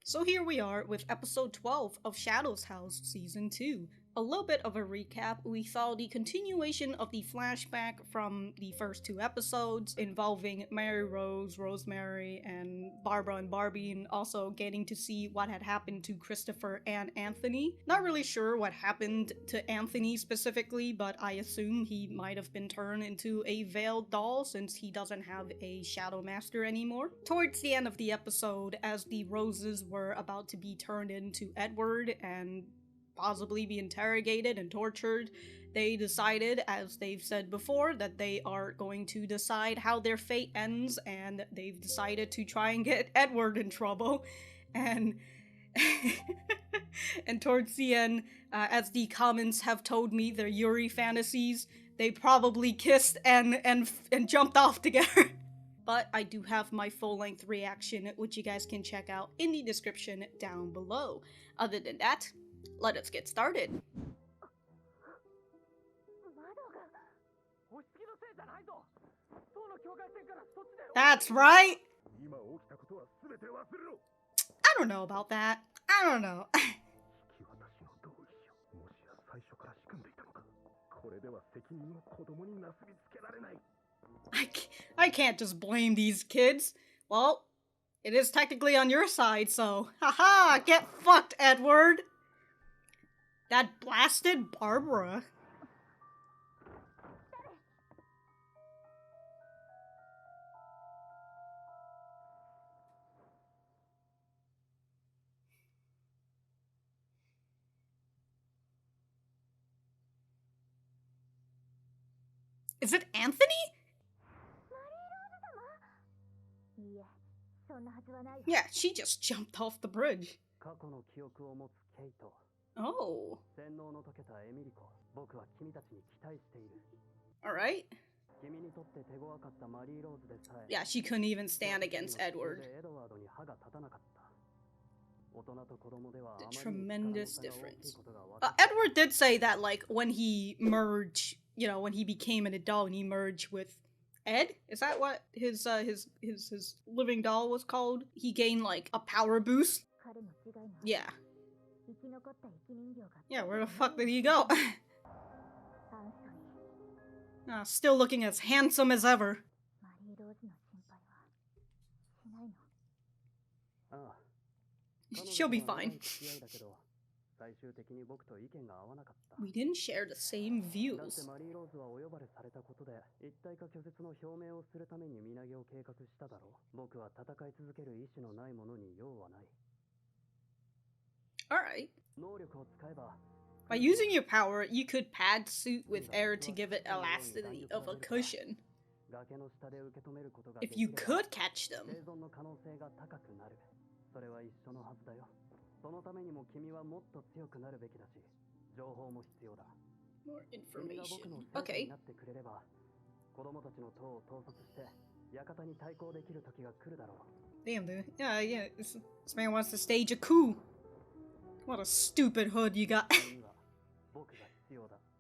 So here we are with episode 12 of Shadow's House Season 2. A little bit of a recap, we saw the continuation of the flashback from the first two episodes involving Mary Rose, Rosemary, and Barbara and Barbie, and also getting to see what had happened to Christopher and Anthony. Not really sure what happened to Anthony specifically, but I assume he might have been turned into a veiled doll since he doesn't have a Shadow Master anymore. Towards the end of the episode, as the Roses were about to be turned into Edward and possibly be interrogated and tortured, they decided, as they've said before, that they are going to decide how their fate ends, and they've decided to try and get Edward in trouble. And and towards the end, as the comments have told me, their Yuri fantasies, they probably kissed and jumped off together. But I do have my full-length reaction, which you guys can check out in the description down below. Other than that, let us get started. That's right! I don't know about that. I don't know. I can't just blame these kids. Well, it is technically on your side, so haha, get fucked, Edward! That blasted Barbara. Is it Anthony? Yeah, she just jumped off the bridge. Oh. Alright. Yeah, she couldn't even stand against Edward. The tremendous difference. Edward did say that, like, when he merged, you know, when he became an adult and he merged with Ed? Is that what his living doll was called? He gained, like, a power boost? Yeah. Yeah, where the fuck did he go? Still looking as handsome as ever. She'll be fine. We didn't share the same views. Alright. By using your power, you could pad suit with air to give it elasticity of a cushion. If you could catch them. More information. Okay. Damn, dude. Yeah, this man wants to stage a coup. What a stupid hood you got.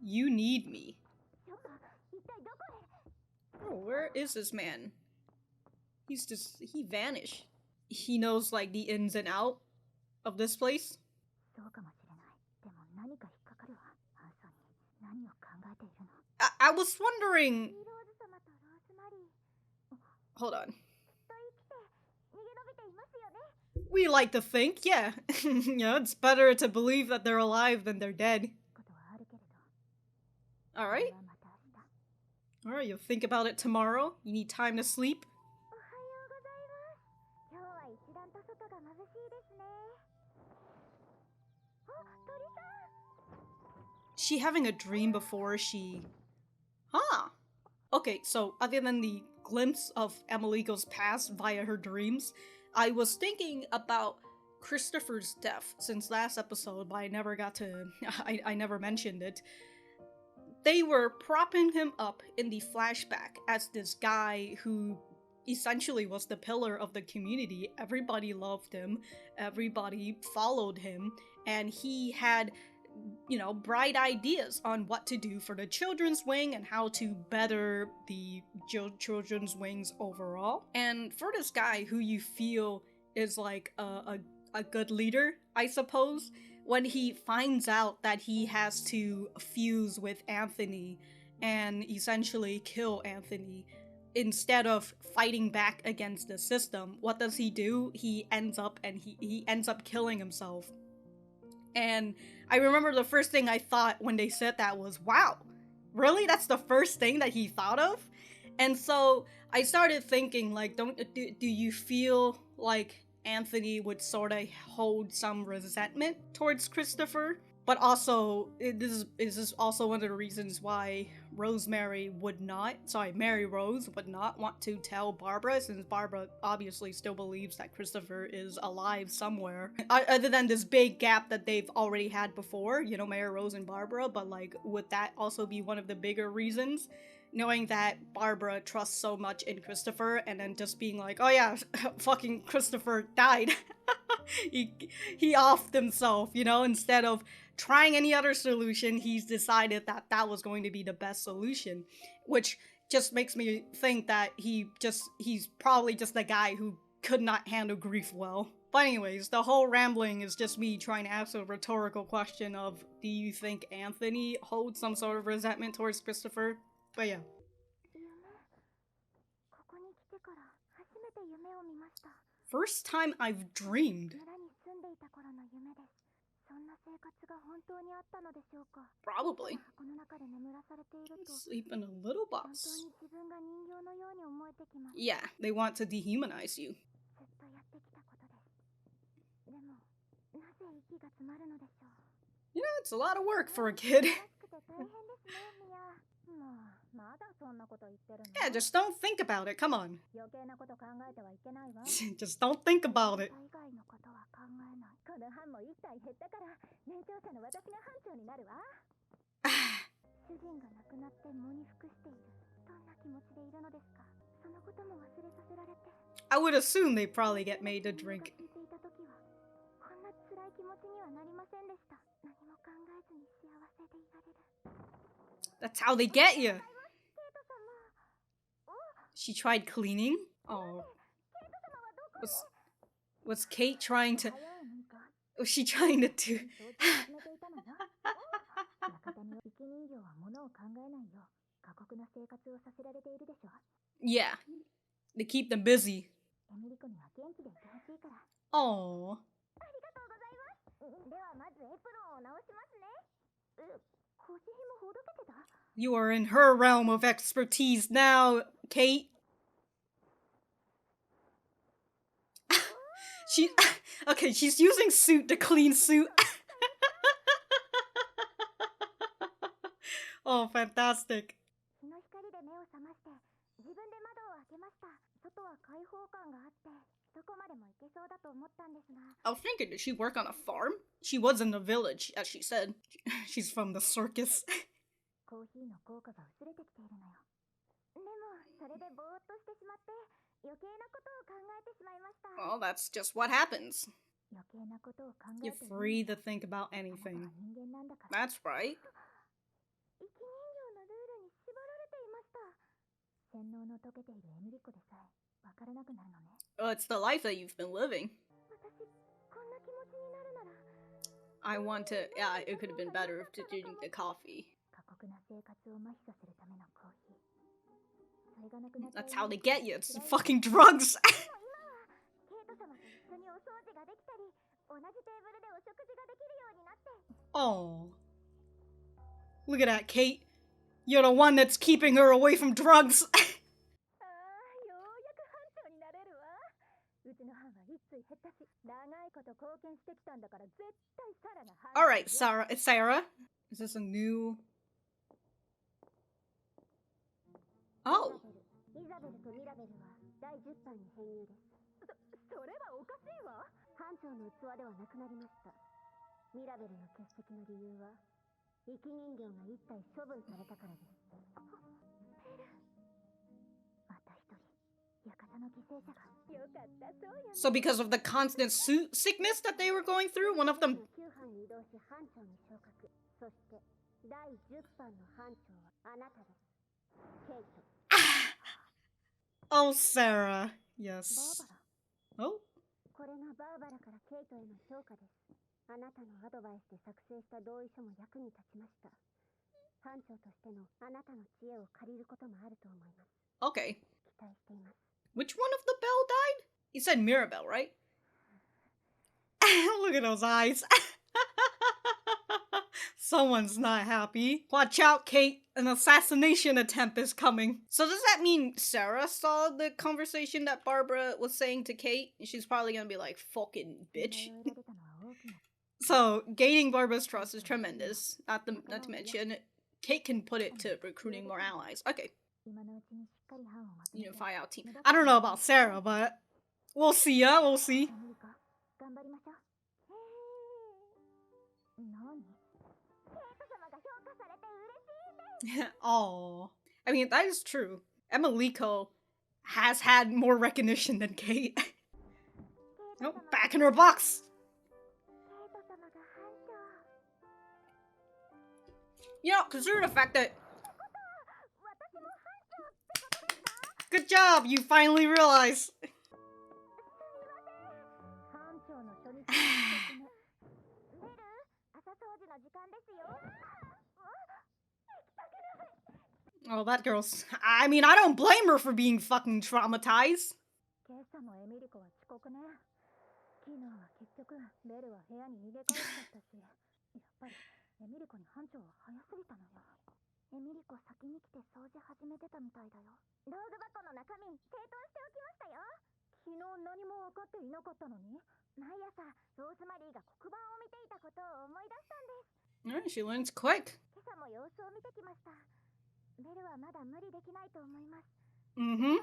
You need me. Oh, where is this man? He vanished. He knows, like, the ins and out of this place? I was wondering... Hold on. We like to think, yeah. You know, it's better to believe that they're alive than they're dead. Alright. Alright, you'll think about it tomorrow. You need time to sleep. She having a dream before she... Huh. Okay, so other than the glimpse of Emilico's past via her dreams, I was thinking about Christopher's death since last episode, but I never got to... I never mentioned it. They were propping him up in the flashback as this guy who essentially was the pillar of the community. Everybody loved him, everybody followed him, and he had, you know, bright ideas on what to do for the children's wing and how to better the children's wings overall. And for this guy who you feel is like a a good leader, I suppose. When he finds out that he has to fuse with Anthony and essentially kill Anthony, instead of fighting back against the system, what does he do? He ends up killing himself. And I remember the first thing I thought when they said that was, wow, really? That's the first thing that he thought of? And so I started thinking, like, do you feel like Anthony would sort of hold some resentment towards Christopher? But also, this is also one of the reasons why Mary Rose would not want to tell Barbara, since Barbara obviously still believes that Christopher is alive somewhere. Other than this big gap that they've already had before, you know, Mary Rose and Barbara, but like, would that also be one of the bigger reasons? Knowing that Barbara trusts so much in Christopher, and then just being like, oh yeah, fucking Christopher died. he offed himself, you know, instead of trying any other solution, he's decided that that was going to be the best solution, which just makes me think that he's probably just a guy who could not handle grief well. But anyways, the whole rambling is just me trying to ask a rhetorical question of, do you think Anthony holds some sort of resentment towards Christopher? But yeah. First time I've dreamed. Probably. Sleep in a little box. Yeah, they want to dehumanize you. You know, it's a lot of work for a kid. Yeah, just don't think about it, come on. Just don't think about it. I would assume they probably get made to drink. That's how they get you. She tried cleaning? Oh. Was Kate trying to... Was she trying to do... Yeah. They keep them busy. Oh. You are in her realm of expertise now, Kate. Okay, she's using suit to clean suit. Oh, fantastic. I was thinking, did she work on a farm? She was in the village, as she said. She's from the circus. Well, that's just what happens. You're free to think about anything. That's right. Oh, it's the life that you've been living. I want to... Yeah, it could have been better to drink the coffee. That's how they get you. It's fucking drugs. Oh. Look at that, Kate. You're the one that's keeping her away from drugs. Alright, Sarah. It's Sarah. Is this a new... Oh. So because of the constant sickness that they were going through, one of them... Oh, Sarah. Yes. Oh? これがバーバラからケイトへの評価です。あなたのアドバイスで作成した同意書も役に立ちました。班長としてのあなたの知恵を借りることもあると思います。Okay. 期待しています。Which one of the Belle died? You said Mirabelle, right? Look at those eyes. Someone's not happy. Watch out, Kate. An assassination attempt is coming. So does that mean Sarah saw the conversation that Barbara was saying to Kate? She's probably gonna be like, fucking bitch. So, gaining Barbara's trust is tremendous. Not to mention, Kate can put it to recruiting more allies. Okay. Unify our team. I don't know about Sarah, but we'll see, we'll see. Oh, I mean, that is true. Emilico has had more recognition than Kate. Oh, back in her box! You know, consider the fact that... Good job, you finally realize! Oh, that girl's... I mean, I don't blame her for being fucking traumatized. She learns quick. Mm-hmm.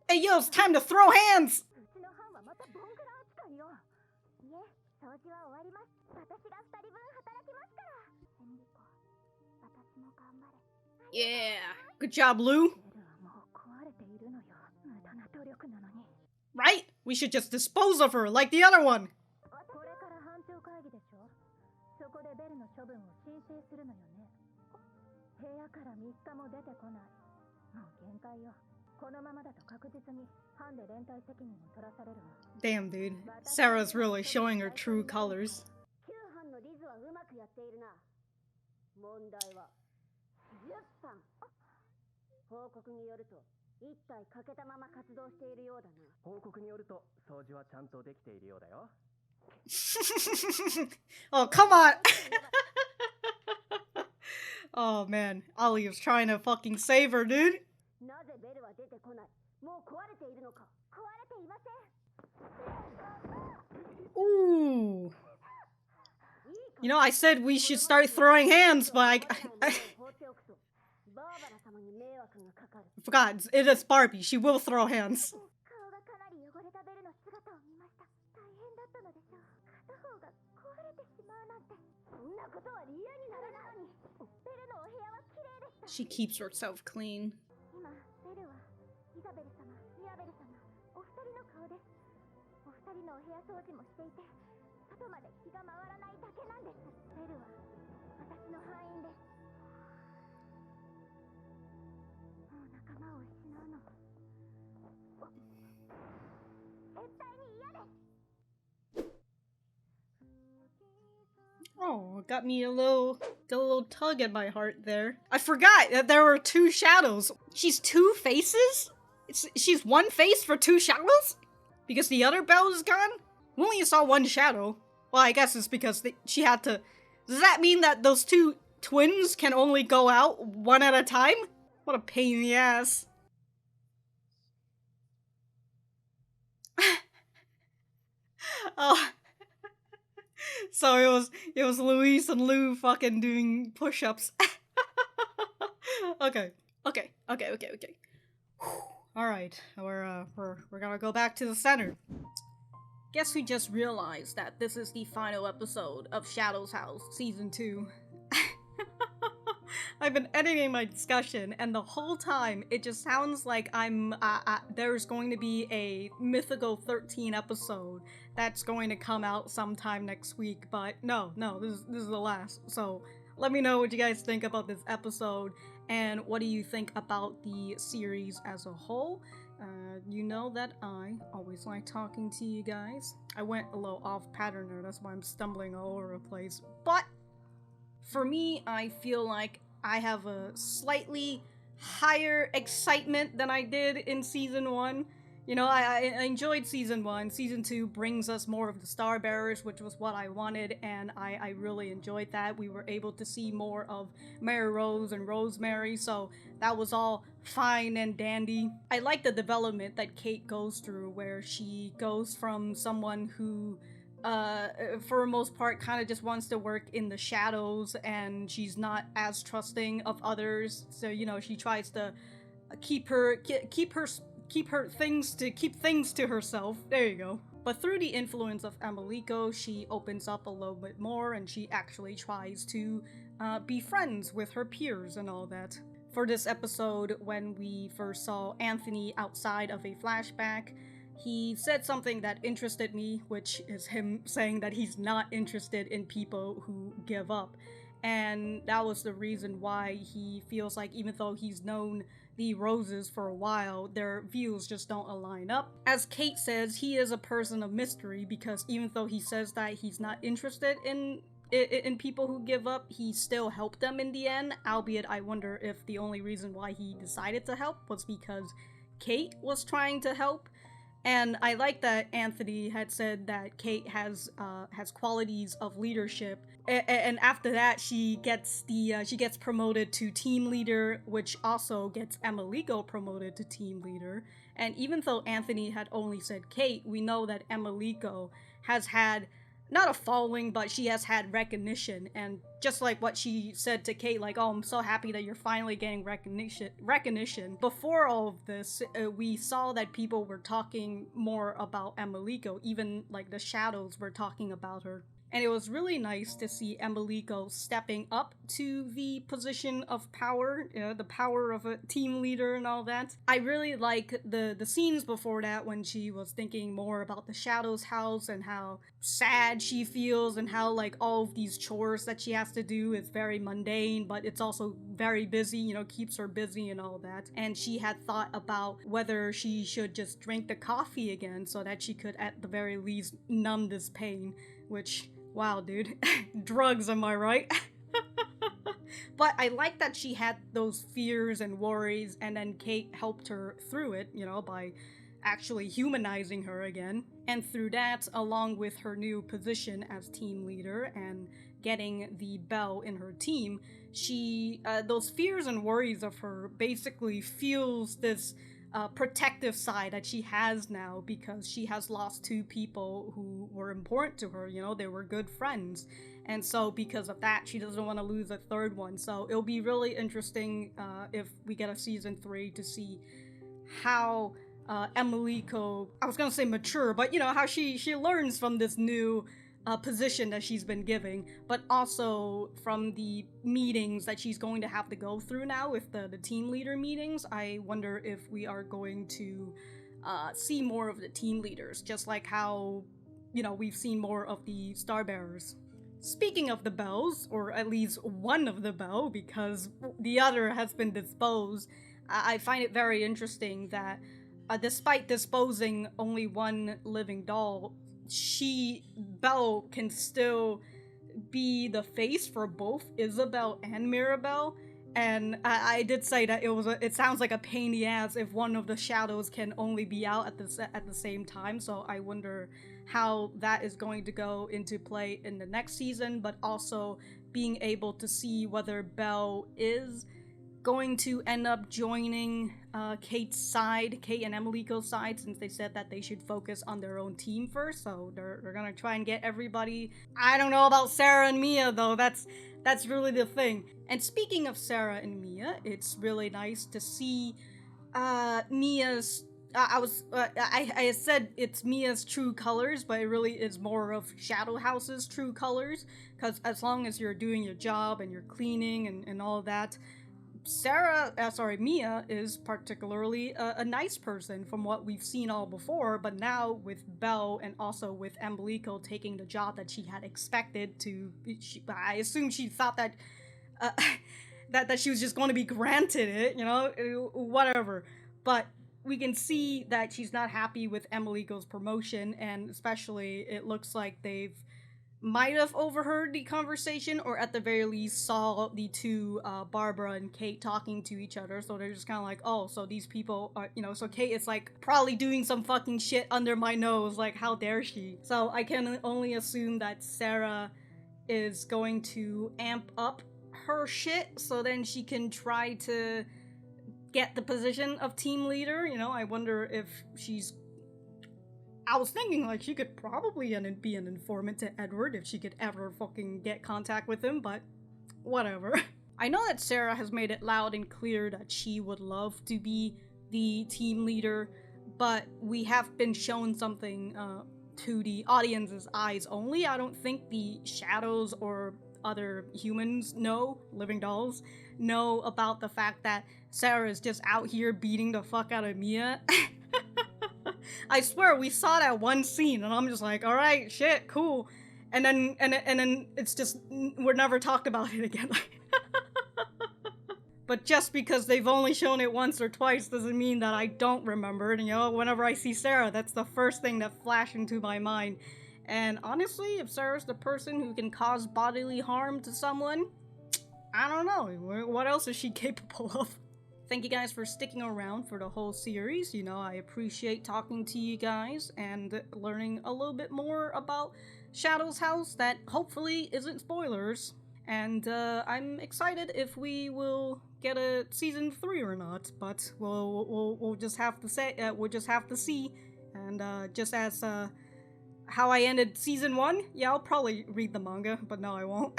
Hey, yo, it's time to throw hands! Yeah, good job, Lou. Right? We should just dispose of her like the other one. Damn, dude. Sarah's really showing her true colors. Oh, come on! Oh man, Ollie was trying to fucking save her, dude. Ooh. You know, I said we should start throwing hands, but I forgot, it is Barbie, she will throw hands. She keeps herself clean. Oh, got me a little tug at my heart there. I forgot that there were two shadows. She's two faces? She's one face for two shadows? Because the other Belle is gone? We only saw one shadow. Well, I guess it's because she had to... Does that mean that those two twins can only go out one at a time? What a pain in the ass. Oh... So it was Luis and Lou fucking doing push-ups. Okay. Alright, we're gonna go back to the center. Guess we just realized that this is the final episode of Shadow's House Season 2. I've been editing my discussion, and the whole time it just sounds like there's going to be a Mythical 13 episode that's going to come out sometime next week, but no, this is the last. So let me know what you guys think about this episode, And what do you think about the series as a whole? You know that I always like talking to you guys. I went a little off pattern there, that's why I'm stumbling all over the place. But for me, I feel like I have a slightly higher excitement than I did in season 1. You know, I enjoyed season 1. Season 2 brings us more of the Star Bearers, which was what I wanted, and I really enjoyed that. We were able to see more of Mary Rose and Rosemary, so that was all fine and dandy. I like the development that Kate goes through, where she goes from someone who for the most part kind of just wants to work in the shadows, and she's not as trusting of others, so you know she tries to keep things to herself. There you go. But through the influence of Emilico, she opens up a little bit more, and she actually tries to be friends with her peers and all that. For this episode, when we first saw Anthony outside of a flashback, he said something that interested me, which is him saying that he's not interested in people who give up. And that was the reason why he feels like even though he's known the Roses for a while, their views just don't align up. As Kate says, he is a person of mystery, because even though he says that he's not interested in people who give up, he still helped them in the end, albeit I wonder if the only reason why he decided to help was because Kate was trying to help. And I like that Anthony had said that Kate has qualities of leadership, and after that she gets promoted to team leader, which also gets Emilico promoted to team leader. And even though Anthony had only said Kate, we know that Emilico has had not a following, but she has had recognition. And just like what she said to Kate, like, oh, I'm so happy that you're finally getting recognition. Before all of this, we saw that people were talking more about Emilico, even like the shadows were talking about her. And it was really nice to see Emilico stepping up to the position of power, you know, the power of a team leader and all that. I really like the scenes before that, when she was thinking more about the Shadows house and how sad she feels, and how like all of these chores that she has to do is very mundane, but it's also very busy, you know, keeps her busy and all that. And she had thought about whether she should just drink the coffee again so that she could at the very least numb this pain, which, wow, dude. Drugs, am I right? But I like that she had those fears and worries, and then Kate helped her through it, you know, by actually humanizing her again. And through that, along with her new position as team leader and getting the Belle in her team, she, those fears and worries of her basically fuels this protective side that she has now, because she has lost 2 people who were important to her, you know, they were good friends. And so because of that, she doesn't want to lose a 3rd one. So it'll be really interesting if we get a season 3 to see how Emilico, I was gonna say mature, but you know, how she learns from this new position that she's been giving, but also from the meetings that she's going to have to go through now with the team leader meetings. I wonder if we are going to see more of the team leaders, just like how, you know, we've seen more of the Star Bearers. Speaking of the Belles, or at least one of the Belle, because the other has been disposed, I find it very interesting that despite disposing only one living doll, Belle can still be the face for both Isabel and Mirabelle. And I did say that it sounds like a pain in the ass if one of the shadows can only be out at the same time. So I wonder how that is going to go into play in the next season, but also being able to see whether Belle is going to end up joining Kate and Emilico's side, since they said that they should focus on their own team first. So they're gonna try and get everybody. I don't know about Sarah and Mia though. That's really the thing. And speaking of Sarah and Mia, it's really nice to see Mia's. I said it's Mia's true colors, but it really is more of Shadow House's true colors. Because as long as you're doing your job and you're cleaning and all that, Mia is particularly a nice person from what we've seen all before, but now with Belle and also with Emilico taking the job that she had expected to, I assume she thought that that she was just going to be granted it, you know, whatever. But we can see that she's not happy with Emilico's promotion, and especially it looks like they've might have overheard the conversation, or at the very least saw the two, Barbara and Kate, talking to each other. So they're just kind of like, oh, so these people are, you know, so Kate is like probably doing some fucking shit under my nose, like, how dare she? So I can only assume that Sarah is going to amp up her shit so then she can try to get the position of team leader. You know, I wonder if she's, I was thinking, like, she could probably be an informant to Edward if she could ever fucking get contact with him, but whatever. I know that Sarah has made it loud and clear that she would love to be the team leader, but we have been shown something to the audience's eyes only. I don't think the shadows or other humans living dolls, know about the fact that Sarah is just out here beating the fuck out of Mia. I swear, we saw that one scene, and I'm just like, all right, shit, cool. And then it's just, we're never talked about it again. But just because they've only shown it once or twice doesn't mean that I don't remember it. You know, whenever I see Sarah, that's the first thing that flashed into my mind. And honestly, if Sarah's the person who can cause bodily harm to someone, I don't know. What else is she capable of? Thank you guys for sticking around for the whole series. You know, I appreciate talking to you guys and learning a little bit more about Shadow's house that hopefully isn't spoilers. And I'm excited if we will get a season 3 or not, but we'll just have to say we'll just have to see. And just as how I ended season 1, yeah, I'll probably read the manga, but no, I won't.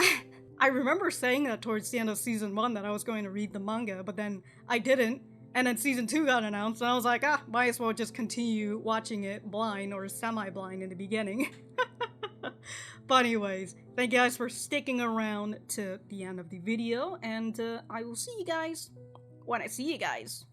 I remember saying that towards the end of season 1 that I was going to read the manga, but then I didn't, and then season 2 got announced, and I was like, might as well just continue watching it blind or semi-blind in the beginning. But anyways, thank you guys for sticking around to the end of the video, and I will see you guys when I see you guys.